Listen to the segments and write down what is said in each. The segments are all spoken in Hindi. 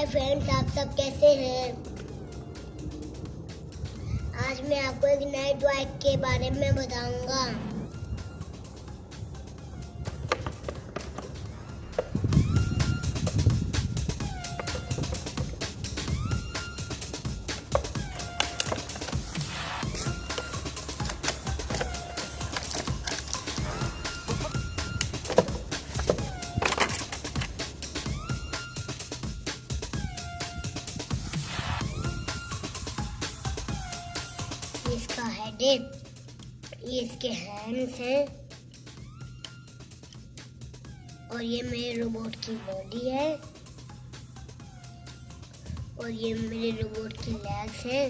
हाय फ्रेंड्स, आप सब कैसे हैं। आज मैं आपको एक नए टॉय के बारे में बताऊंगा। इसका हेड है, ये इसके हैंड्स हैं और ये मेरे रोबोट की बॉडी है और ये मेरे रोबोट की लेग्स हैं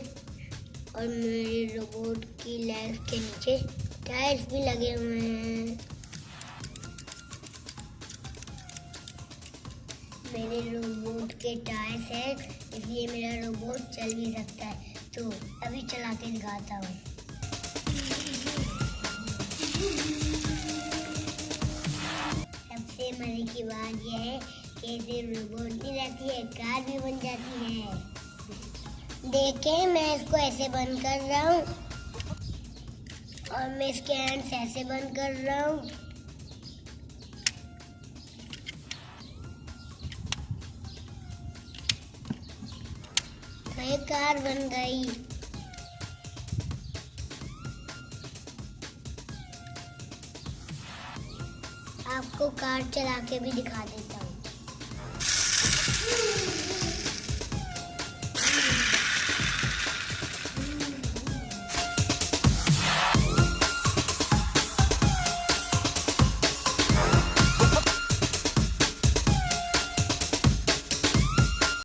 और मेरे रोबोट की लेग्स के नीचे टायर्स भी लगे हुए हैं। मेरे रोबोट के टायर्स हैं, इसलिए मेरा रोबोट चल भी सकता है। तो अभी चला के दिखाता हूँ। सबसे मजे की बात यह है कि सिर्फ रोबोट नहीं रहती है, कार भी बन जाती है। देखें, मैं इसको ऐसे बंद कर रहा हूँ और मैं इसके हैंड्स ऐसे बंद कर रहा हूँ। तो ये कार बन गई। आपको कार चला के भी दिखा देता